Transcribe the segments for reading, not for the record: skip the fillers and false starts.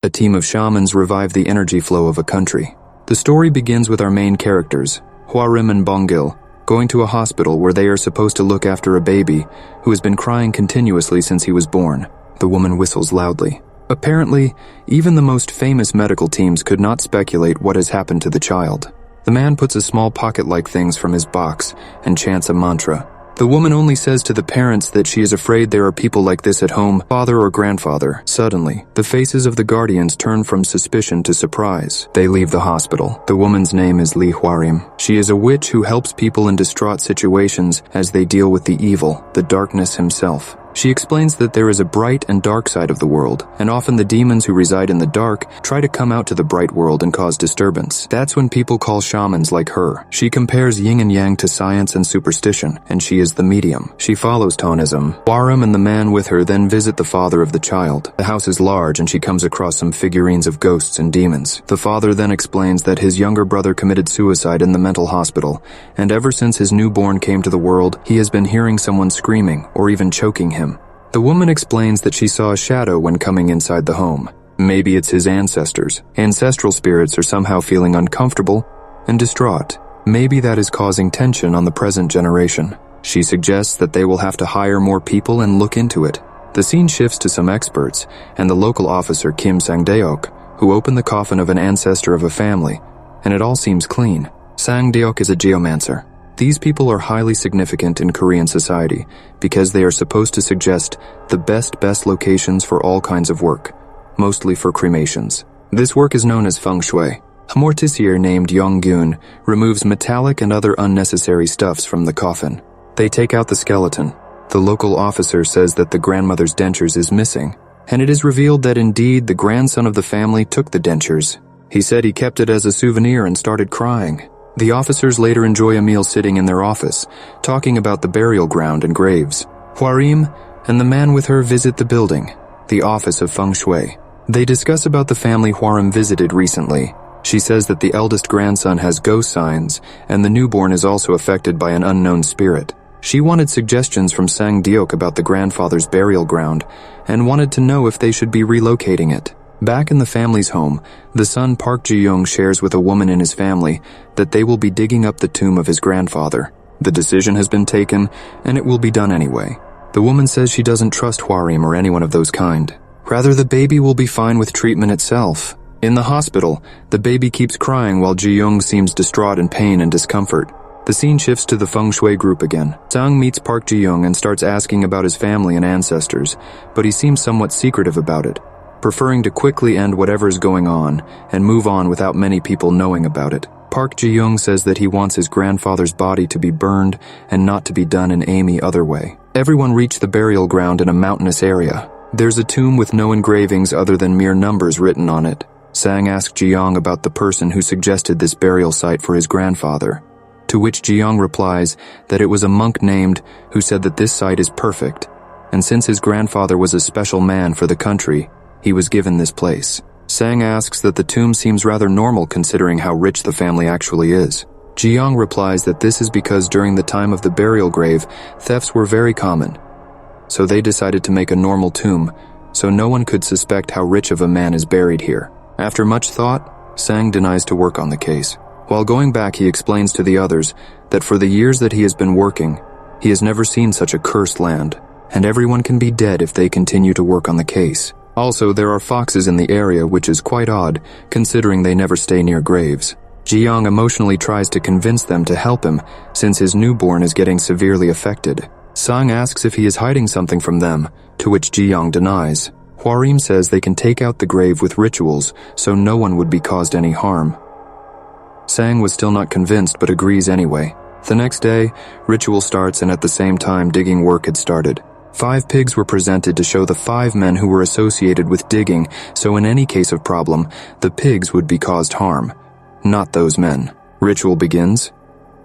a team of shamans revive the energy flow of a country. The story begins with our main characters, Hwarim and Bongil, going to a hospital where they are supposed to look after a baby who has been crying continuously since he was born. The woman whistles loudly. Apparently, even the most famous medical teams could not speculate what has happened to the child. The man puts a small pocket-like things from his box and chants a mantra. The woman only says to the parents that she is afraid there are people like this at home, father or grandfather. Suddenly, the faces of the guardians turn from suspicion to surprise. They leave the hospital. The woman's name is Li Hwarim. She is a witch who helps people in distraught situations as they deal with the evil, the darkness himself. She explains that there is a bright and dark side of the world, and often the demons who reside in the dark try to come out to the bright world and cause disturbance. That's when people call shamans like her. She compares yin and yang to science and superstition, and she is the medium. She follows Taunism. Hwarim and the man with her then visit the father of the child. The house is large and she comes across some figurines of ghosts and demons. The father then explains that his younger brother committed suicide in the mental hospital, and ever since his newborn came to the world, he has been hearing someone screaming or even choking him. The woman explains that she saw a shadow when coming inside the home. Maybe it's his ancestors. Ancestral spirits are somehow feeling uncomfortable and distraught. Maybe that is causing tension on the present generation. She suggests that they will have to hire more people and look into it. The scene shifts to some experts and the local officer Kim Sang-deok, who opened the coffin of an ancestor of a family, and it all seems clean. Sang-deok is a geomancer. These people are highly significant in Korean society because they are supposed to suggest the best locations for all kinds of work, mostly for cremations. This work is known as feng shui. A morticier named Yong-gun removes metallic and other unnecessary stuffs from the coffin. They take out the skeleton. The local officer says that the grandmother's dentures is missing, and it is revealed that indeed the grandson of the family took the dentures. He said he kept it as a souvenir and started crying. The officers later enjoy a meal sitting in their office, talking about the burial ground and graves. Hwarim and the man with her visit the building, the office of feng shui. They discuss about the family Hwarim visited recently. She says that the eldest grandson has ghost signs, and the newborn is also affected by an unknown spirit. She wanted suggestions from Sang-deok about the grandfather's burial ground, and wanted to know if they should be relocating it. Back in the family's home, the son Park Ji-young shares with a woman in his family that they will be digging up the tomb of his grandfather. The decision has been taken, and it will be done anyway. The woman says she doesn't trust Hwarim or anyone of those kind. Rather, the baby will be fine with treatment itself. In the hospital, the baby keeps crying while Ji-young seems distraught in pain and discomfort. The scene shifts to the feng shui group again. Sang meets Park Ji-young and starts asking about his family and ancestors, but he seems somewhat secretive about it, preferring to quickly end whatever is going on and move on without many people knowing about it. Park Ji-young says that he wants his grandfather's body to be burned and not to be done in any other way. Everyone reached the burial ground in a mountainous area. There's a tomb with no engravings other than mere numbers written on it. Sang asked Ji-young about the person who suggested this burial site for his grandfather, to which Ji-young replies that it was a monk named who said that this site is perfect, and since his grandfather was a special man for the country, he was given this place. Sang asks that the tomb seems rather normal considering how rich the family actually is. Ji-young replies that this is because during the time of the burial grave, thefts were very common. So they decided to make a normal tomb, so no one could suspect how rich of a man is buried here. After much thought, Sang denies to work on the case. While going back, he explains to the others that for the years that he has been working, he has never seen such a cursed land, and everyone can be dead if they continue to work on the case. Also, there are foxes in the area, which is quite odd, considering they never stay near graves. Ji-young emotionally tries to convince them to help him, since his newborn is getting severely affected. Sang asks if he is hiding something from them, to which Ji-young denies. Hwarim says they can take out the grave with rituals, so no one would be caused any harm. Sang was still not convinced, but agrees anyway. The next day, ritual starts, and at the same time digging work had started. 5 pigs were presented to show the 5 men who were associated with digging, so in any case of problem, the pigs would be caused harm, not those men. Ritual begins.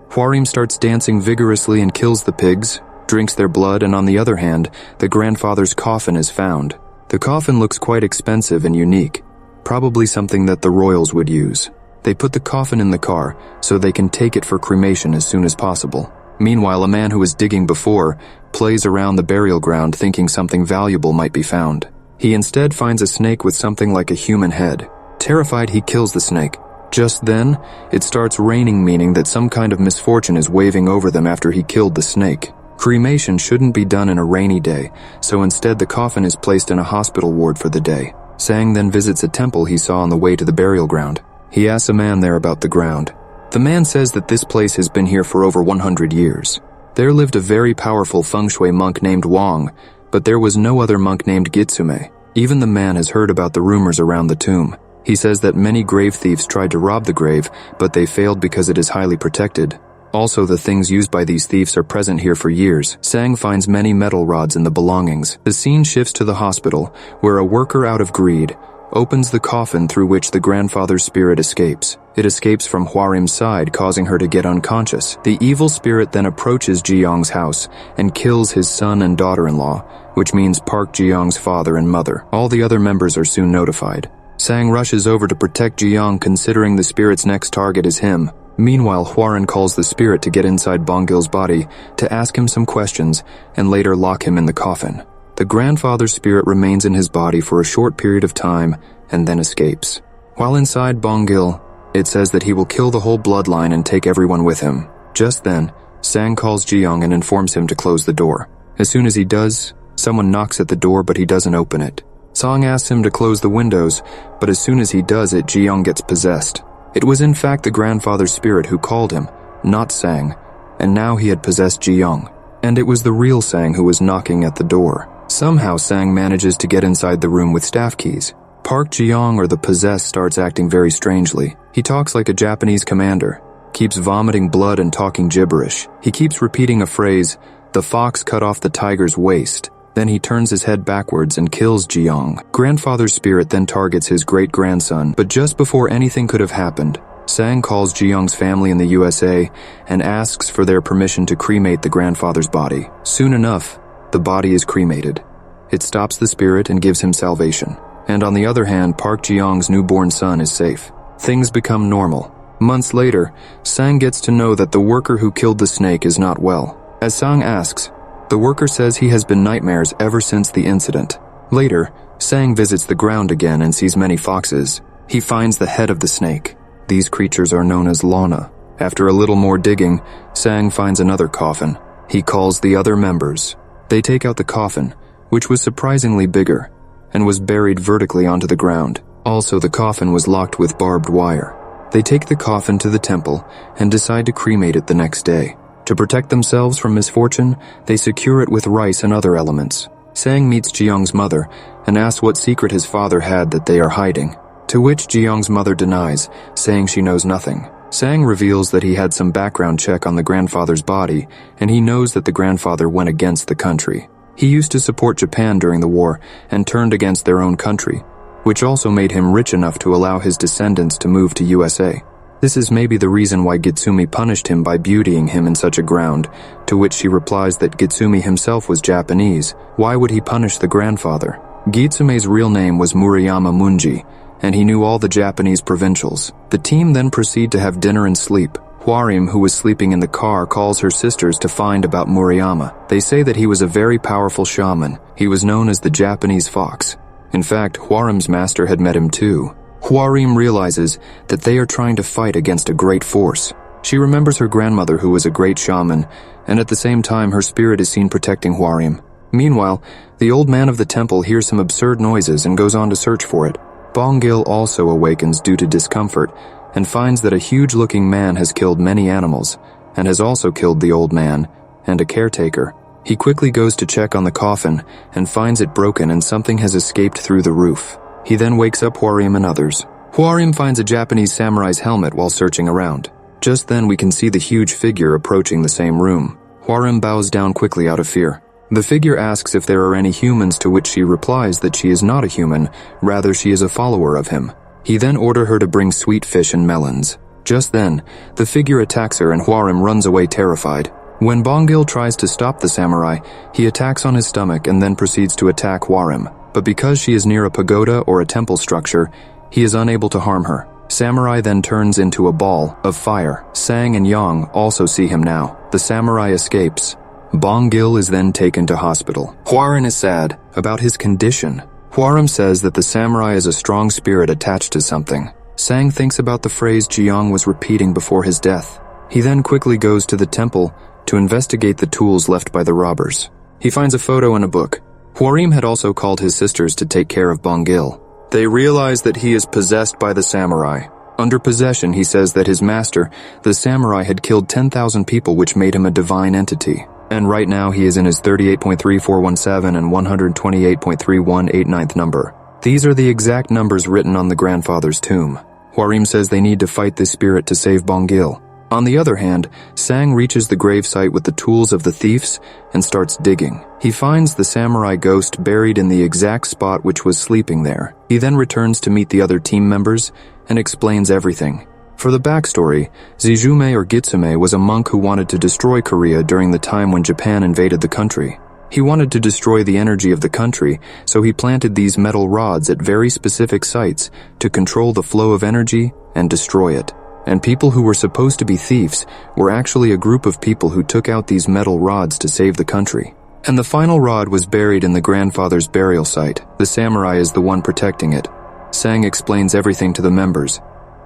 Hwarim starts dancing vigorously and kills the pigs, drinks their blood, and on the other hand, the grandfather's coffin is found. The coffin looks quite expensive and unique, probably something that the royals would use. They put the coffin in the car so they can take it for cremation as soon as possible. Meanwhile, a man who was digging before plays around the burial ground thinking something valuable might be found. He instead finds a snake with something like a human head. Terrified, he kills the snake. Just then, it starts raining, meaning that some kind of misfortune is waving over them after he killed the snake. Cremation shouldn't be done in a rainy day, so instead the coffin is placed in a hospital ward for the day. Sang then visits a temple he saw on the way to the burial ground. He asks a man there about the ground. The man says that this place has been here for over 100 years. There lived a very powerful feng shui monk named Wang, but there was no other monk named Gitsume. Even the man has heard about the rumors around the tomb. He says that many grave thieves tried to rob the grave, but they failed because it is highly protected. Also, the things used by these thieves are present here for years. Sang finds many metal rods in the belongings. The scene shifts to the hospital, where a worker out of greed opens the coffin through which the grandfather's spirit escapes. It escapes from Hwarim's side, causing her to get unconscious. The evil spirit then approaches Ji-young's house and kills his son and daughter-in-law, which means Park Ji-young's father and mother. All the other members are soon notified. Sang rushes over to protect Ji-young, considering the spirit's next target is him. Meanwhile, Hwarin calls the spirit to get inside Bongil's body to ask him some questions and later lock him in the coffin. The grandfather's spirit remains in his body for a short period of time and then escapes. While inside Bongil, it says that he will kill the whole bloodline and take everyone with him. Just then, Sang calls Ji-young and informs him to close the door. As soon as he does, someone knocks at the door, but he doesn't open it. Sang asks him to close the windows, but as soon as he does it, Ji-young gets possessed. It was in fact the grandfather's spirit who called him, not Sang, and now he had possessed Ji-young. And it was the real Sang who was knocking at the door. Somehow Sang manages to get inside the room with staff keys. Park Ji-young, or the possessed, starts acting very strangely. He talks like a Japanese commander, keeps vomiting blood and talking gibberish. He keeps repeating a phrase, "The fox cut off the tiger's waist." Then he turns his head backwards and kills Ji-young. Grandfather's spirit then targets his great-grandson, but just before anything could have happened, Sang calls Ji-young's family in the USA and asks for their permission to cremate the grandfather's body. Soon enough, the body is cremated. It stops the spirit and gives him salvation. And on the other hand, Park Ji-young's newborn son is safe. Things become normal. Months later, Sang gets to know that the worker who killed the snake is not well. As Sang asks, the worker says he has been nightmares ever since the incident. Later, Sang visits the ground again and sees many foxes. He finds the head of the snake. These creatures are known as Lana. After a little more digging, Sang finds another coffin. He calls the other members. They take out the coffin, which was surprisingly bigger, and was buried vertically onto the ground. Also, the coffin was locked with barbed wire. They take the coffin to the temple and decide to cremate it the next day. To protect themselves from misfortune, they secure it with rice and other elements. Sang meets Ji-young's mother and asks what secret his father had that they are hiding, to which Ji-young's mother denies, saying she knows nothing. Sang reveals that he had some background check on the grandfather's body, and he knows that the grandfather went against the country. He used to support Japan during the war and turned against their own country, which also made him rich enough to allow his descendants to move to USA. This is maybe the reason why Gitsumi punished him by beautying him in such a ground, to which she replies that Gitsumi himself was Japanese. Why would he punish the grandfather? Gitsume's real name was Murayama Munji, and he knew all the Japanese provincials. The team then proceed to have dinner and sleep. Hwarim, who was sleeping in the car, calls her sisters to find about Murayama. They say that he was a very powerful shaman. He was known as the Japanese fox. In fact, Hwarim's master had met him too. Hwarim realizes that they are trying to fight against a great force. She remembers her grandmother, who was a great shaman, and at the same time her spirit is seen protecting Hwarim. Meanwhile, the old man of the temple hears some absurd noises and goes on to search for it. Bongil also awakens due to discomfort and finds that a huge-looking man has killed many animals and has also killed the old man and a caretaker. He quickly goes to check on the coffin and finds it broken and something has escaped through the roof. He then wakes up Hwarim and others. Hwarim finds a Japanese samurai's helmet while searching around. Just then we can see the huge figure approaching the same room. Hwarim bows down quickly out of fear. The figure asks if there are any humans, to which she replies that she is not a human, rather she is a follower of him. He then orders her to bring sweet fish and melons. Just then, the figure attacks her and Hwarim runs away terrified. When Bongil tries to stop the samurai, he attacks on his stomach and then proceeds to attack Hwarim. But because she is near a pagoda or a temple structure, he is unable to harm her. Samurai then turns into a ball of fire. Sang and Yang also see him now. The samurai escapes. Bongil is then taken to hospital. Hwarin is sad about his condition. Hwarim says that the samurai is a strong spirit attached to something. Sang thinks about the phrase Jiang was repeating before his death. He then quickly goes to the temple to investigate the tools left by the robbers. He finds a photo in a book. Hwarim had also called his sisters to take care of Bongil. They realize that he is possessed by the samurai. Under possession, he says that his master, the samurai, had killed 10,000 people, which made him a divine entity. And right now he is in his 38.3417 and 128.3189th number. These are the exact numbers written on the grandfather's tomb. Hwarim says they need to fight this spirit to save Bongil. On the other hand, Sang reaches the gravesite with the tools of the thieves and starts digging. He finds the samurai ghost buried in the exact spot which was sleeping there. He then returns to meet the other team members and explains everything. For the backstory, Exhuma or Gitsume was a monk who wanted to destroy Korea during the time when Japan invaded the country. He wanted to destroy the energy of the country, so he planted these metal rods at very specific sites to control the flow of energy and destroy it. And people who were supposed to be thieves were actually a group of people who took out these metal rods to save the country. And the final rod was buried in the grandfather's burial site. The samurai is the one protecting it. Sang explains everything to the members.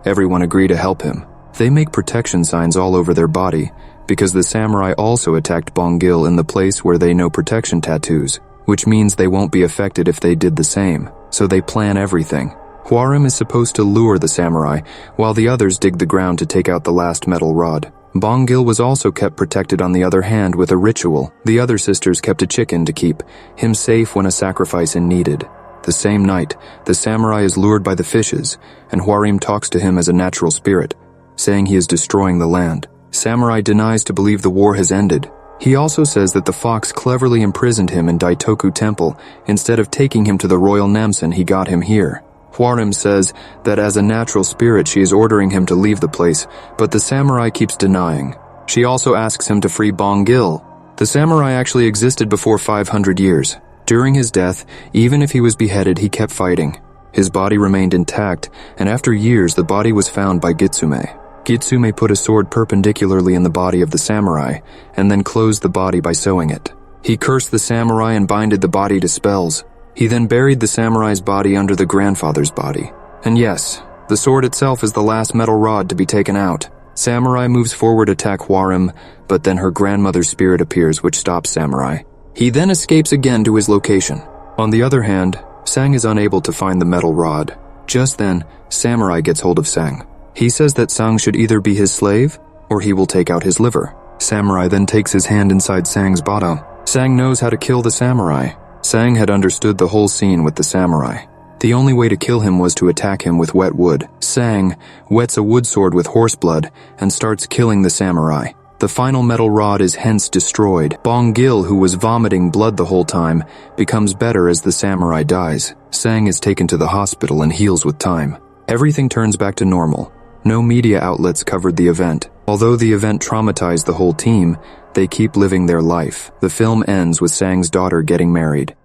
Everyone agree to help him. They make protection signs all over their body, because the samurai also attacked Bongil in the place where they know protection tattoos, which means they won't be affected if they did the same, so they plan everything. Hwarim is supposed to lure the samurai, while the others dig the ground to take out the last metal rod. Bongil was also kept protected on the other hand with a ritual. The other sisters kept a chicken to keep him safe when a sacrifice is needed. The same night, the samurai is lured by the fishes, and Hwarim talks to him as a natural spirit, saying he is destroying the land. Samurai denies to believe the war has ended. He also says that the fox cleverly imprisoned him in Daitoku Temple. Instead of taking him to the royal Namsen, he got him here. Hwarim says that as a natural spirit she is ordering him to leave the place, but the samurai keeps denying. She also asks him to free Bongil. The samurai actually existed before 500 years. During his death, even if he was beheaded, he kept fighting. His body remained intact, and after years the body was found by Gitsume. Gitsume put a sword perpendicularly in the body of the samurai, and then closed the body by sewing it. He cursed the samurai and binded the body to spells. He then buried the samurai's body under the grandfather's body. And yes, the sword itself is the last metal rod to be taken out. Samurai moves forward to attack Hwarim, but then her grandmother's spirit appears, which stops Samurai. He then escapes again to his location. On the other hand, Sang is unable to find the metal rod. Just then, Samurai gets hold of Sang. He says that Sang should either be his slave, or he will take out his liver. Samurai then takes his hand inside Sang's bottom. Sang knows how to kill the samurai. Sang had understood the whole scene with the samurai. The only way to kill him was to attack him with wet wood. Sang wets a wood sword with horse blood and starts killing the samurai. The final metal rod is hence destroyed. Bongil, who was vomiting blood the whole time, becomes better as the samurai dies. Sang is taken to the hospital and heals with time. Everything turns back to normal. No media outlets covered the event. Although the event traumatized the whole team, they keep living their life. The film ends with Sang's daughter getting married.